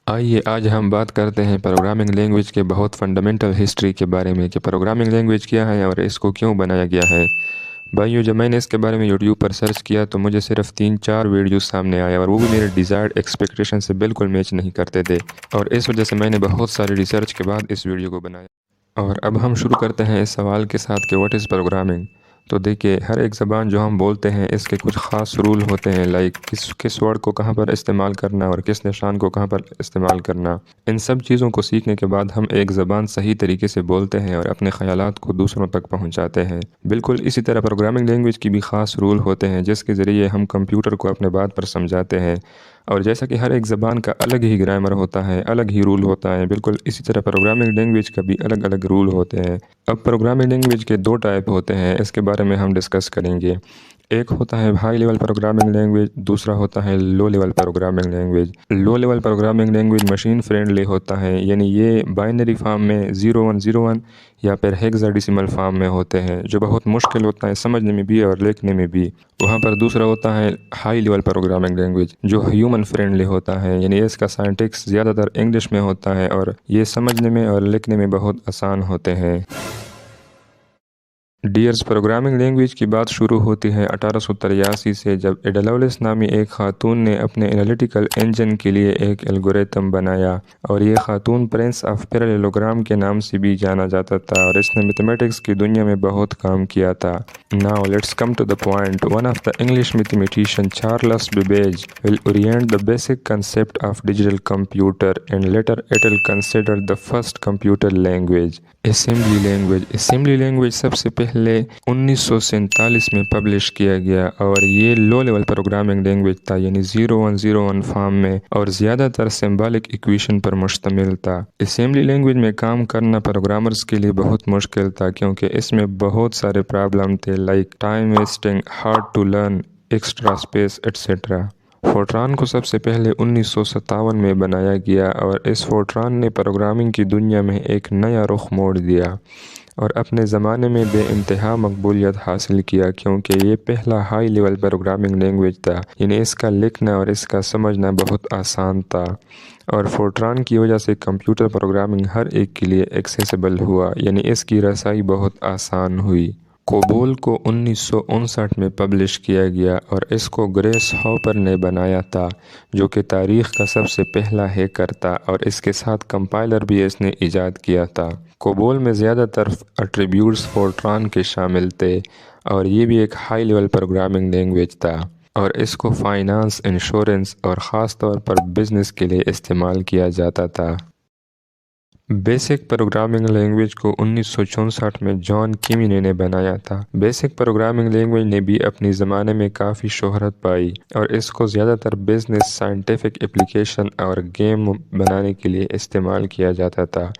آئیے آج ہم بات کرتے ہیں پروگرامنگ لینگویج کے بہت فنڈامنٹل ہسٹری کے بارے میں کہ پروگرامنگ لینگویج کیا ہے اور اس کو کیوں بنایا گیا ہے۔ بھائیو، جب میں نے اس کے بارے میں یوٹیوب پر سرچ کیا تو مجھے صرف 3-4 ویڈیوز سامنے آئے اور وہ بھی میرے ڈیزائرڈ ایکسپیکٹیشن سے بالکل میچ نہیں کرتے تھے، اور اس وجہ سے میں نے بہت ساری ریسرچ کے بعد اس ویڈیو کو بنایا۔ اور اب ہم شروع کرتے ہیں اس سوال کے ساتھ کہ واٹ از پروگرامنگ۔ تو دیکھیے، ہر ایک زبان جو ہم بولتے ہیں اس کے کچھ خاص رول ہوتے ہیں، لائک کس ورڈ کو کہاں پر استعمال کرنا اور کس نشان کو کہاں پر استعمال کرنا۔ ان سب چیزوں کو سیکھنے کے بعد ہم ایک زبان صحیح طریقے سے بولتے ہیں اور اپنے خیالات کو دوسروں تک پہنچاتے ہیں۔ بالکل اسی طرح پروگرامنگ لینگویج کی بھی خاص رول ہوتے ہیں جس کے ذریعے ہم کمپیوٹر کو اپنے بات پر سمجھاتے ہیں، اور جیسا کہ ہر ایک زبان کا الگ ہی گرامر ہوتا ہے، الگ ہی رول ہوتا ہے، بالکل اسی طرح پروگرامنگ لینگویج کا بھی الگ الگ رول ہوتے ہیں۔ اب پروگرامنگ لینگویج کے 2 ٹائپ ہوتے ہیں، اس کے بارے میں ہم ڈسکس کریں گے۔ ایک ہوتا ہے ہائی لیول پروگرامنگ لینگویج، دوسرا ہوتا ہے low level programming language. Low level programming language machine friendly ہوتا ہے، یعنی یہ بائنری فارم میں 0101 یا پھر ہیگزا ڈیسیمل فارم میں ہوتے ہیں، جو بہت مشکل ہوتا ہے سمجھنے میں بھی اور لکھنے میں بھی۔ وہاں پر دوسرا ہوتا ہے ہائی لیول پروگرامنگ لینگویج جو ہیومن فرینڈلی ہوتا ہے، یعنی اس کا سائنٹیکس زیادہ تر انگلش میں ہوتا ہے اور یہ سمجھنے میں اور لکھنے میں بہت آسان ہوتے ہیں۔ ڈیئرز، پروگرامنگ لینگویج کی بات شروع ہوتی ہے 1883 سے، جب ایڈا لولیس نامی ایک خاتون نے اپنے انالیٹیکل انجن کے لیے ایک الگوریتم بنایا، اور یہ خاتون پرنس آف پیرالوگرام کے نام سے بھی جانا جاتا تھا، اور اس نے میتھمیٹکس کی دنیا میں بہت کام کیا تھا۔ Now let's come to the point. One of the English mathematician Charles Babbage will orient the basic concept of digital computer, and later it will consider the first computer language. Assembly language سب سے پہلے 1947 میں publish کیا گیا، اور یہ low level programming language تھا، یعنی 0101 فارم میں، اور زیادہ تر سمبولک ایکویشن پر مشتمل تھا۔ اسمبلی لینگویج میں کام کرنا پروگرامرز کے لیے بہت مشکل تھا کیونکہ اس میں بہت سارے پرابلم تھے، like time wasting, hard to learn, extra space etcetera. Fortran کو سب سے پہلے 1957 میں بنایا گیا، اور اس فورٹران نے پروگرامنگ کی دنیا میں ایک نیا رخ موڑ دیا اور اپنے زمانے میں بے انتہا مقبولیت حاصل کیا کیونکہ یہ پہلا ہائی لیول پروگرامنگ لینگویج تھا، یعنی اس کا لکھنا اور اس کا سمجھنا بہت آسان تھا، اور فورٹران کی وجہ سے کمپیوٹر پروگرامنگ ہر ایک کے لیے ایکسیسیبل ہوا، یعنی اس کی رسائی بہت آسان ہوئی۔ کوبول کو 1959 میں پبلش کیا گیا، اور اس کو گریس ہاپر نے بنایا تھا، جو کہ تاریخ کا سب سے پہلا ہیکر تھا، اور اس کے ساتھ کمپائلر بھی اس نے ایجاد کیا تھا۔ کوبول میں زیادہ تر ایٹریبیوٹس فورٹران کے شامل تھے، اور یہ بھی ایک ہائی لیول پروگرامنگ لینگویج تھا، اور اس کو فائنانس، انشورنس اور خاص طور پر بزنس کے لیے استعمال کیا جاتا تھا۔ بیسک پروگرامنگ لینگویج کو 1964 میں جان کیمینی نے بنایا تھا۔ بیسک پروگرامنگ لینگویج نے بھی اپنی زمانے میں کافی شہرت پائی، اور اس کو زیادہ تر بزنس، سائنٹیفک ایپلیکیشن اور گیم بنانے کے لیے استعمال کیا جاتا تھا۔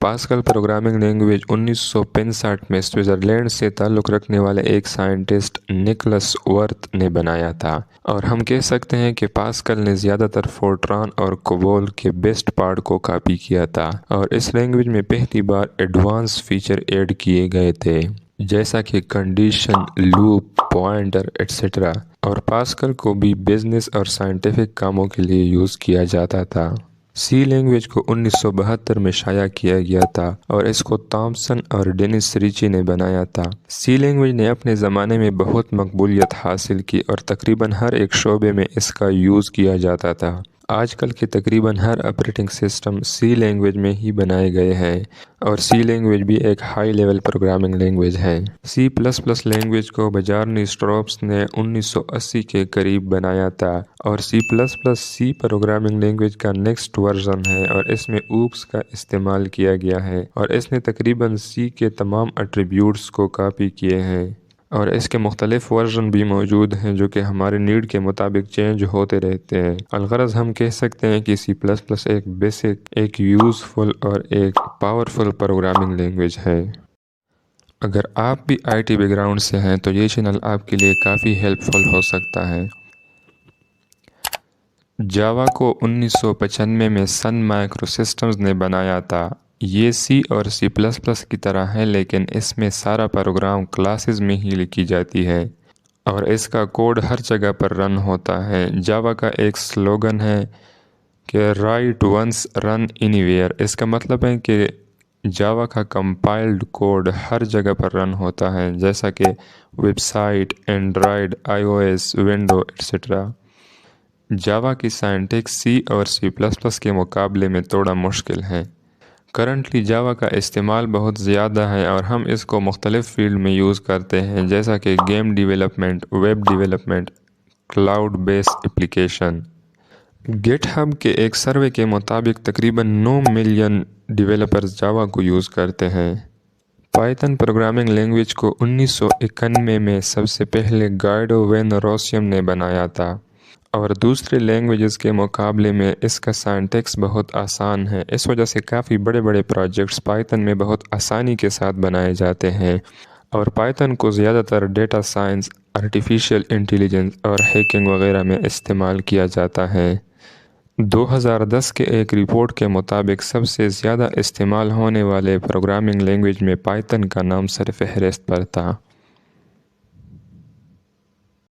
پاسکل پروگرامنگ لینگویج 1965 میں سوئٹزرلینڈ سے تعلق رکھنے والے ایک سائنٹسٹ نکلس ورتھ نے بنایا تھا، اور ہم کہہ سکتے ہیں کہ پاسکل نے زیادہ تر فورٹران اور کوبول کے بیسٹ پارٹ کو کاپی کیا تھا، اور اس لینگویج میں پہلی بار ایڈوانس فیچر ایڈ کیے گئے تھے جیسا کہ کنڈیشن، لوپ، پوائنٹر ایٹسیٹرا، اور پاسکل کو بھی بزنس اور سائنٹیفک کاموں کے لیے یوز کیا جاتا تھا۔ سی لینگویج کو 1972 میں شائع کیا گیا تھا، اور اس کو تامسن اور ڈینس ریچی نے بنایا تھا۔ سی لینگویج نے اپنے زمانے میں بہت مقبولیت حاصل کی، اور تقریباً ہر ایک شعبے میں اس کا یوز کیا جاتا تھا۔ آج کل کے تقریباً ہر آپریٹنگ سسٹم سی لینگویج میں ہی بنائے گئے ہیں، اور سی لینگویج بھی ایک ہائی لیول پروگرامنگ لینگویج ہے۔ سی پلس پلس لینگویج کو بجارنی اسٹروپس نے 1980 کے قریب بنایا تھا، اور سی پلس پلس سی پروگرامنگ لینگویج کا نیکسٹ ورژن ہے، اور اس میں اوپس کا استعمال کیا گیا ہے، اور اس نے تقریباً سی کے تمام ایٹریبیوٹس کو کاپی کیے ہیں، اور اس کے مختلف ورژن بھی موجود ہیں جو کہ ہمارے نیڈ کے مطابق چینج ہوتے رہتے ہیں۔ الغرض ہم کہہ سکتے ہیں کہ سی پلس پلس ایک بیسک، ایک یوزفل اور ایک پاورفل پروگرامنگ لینگویج ہے۔ اگر آپ بھی آئی ٹی بیک گراؤنڈ سے ہیں تو یہ چینل آپ کے لیے کافی ہیلپ فل ہو سکتا ہے۔ جاوا کو 1995 میں سن مائکرو سسٹمز نے بنایا تھا۔ یہ سی اور سی پلس پلس کی طرح ہے، لیکن اس میں سارا پروگرام کلاسز میں ہی لکھی جاتی ہے، اور اس کا کوڈ ہر جگہ پر رن ہوتا ہے۔ جاوا کا ایک سلوگن ہے کہ write once run anywhere, اس کا مطلب ہے کہ جاوا کا کمپائلڈ کوڈ ہر جگہ پر رن ہوتا ہے، جیسا کہ ویب سائٹ، اینڈرائیڈ، آئی او ایس، ونڈو ایٹسٹرا۔ جاوا کی سائنٹیکس سی اور سی پلس پلس کے مقابلے میں تھوڑا مشکل ہے۔ کرنٹلی جاوا کا استعمال بہت زیادہ ہے اور ہم اس کو مختلف فیلڈ میں یوز کرتے ہیں، جیسا کہ game development, web development, cloud base application. GitHub کے ایک سروے کے مطابق تقریباً 9 ملین ڈیولپرز جاوا کو یوز کرتے ہیں۔ پائتھن پروگرامنگ لینگویج کو 1991 میں سب سے پہلے گائیڈو وین روسیم نے بنایا تھا، اور دوسرے لینگویجز کے مقابلے میں اس کا سائنٹیکس بہت آسان ہے۔ اس وجہ سے کافی بڑے بڑے پروجیکٹس پائتھن میں بہت آسانی کے ساتھ بنائے جاتے ہیں، اور پائتھن کو زیادہ تر ڈیٹا سائنس، آرٹیفیشل انٹیلیجنس اور ہیکنگ وغیرہ میں استعمال کیا جاتا ہے۔ 2010 کے ایک رپورٹ کے مطابق سب سے زیادہ استعمال ہونے والے پروگرامنگ لینگویج میں پائتھن کا نام سر فہرست پر تھا۔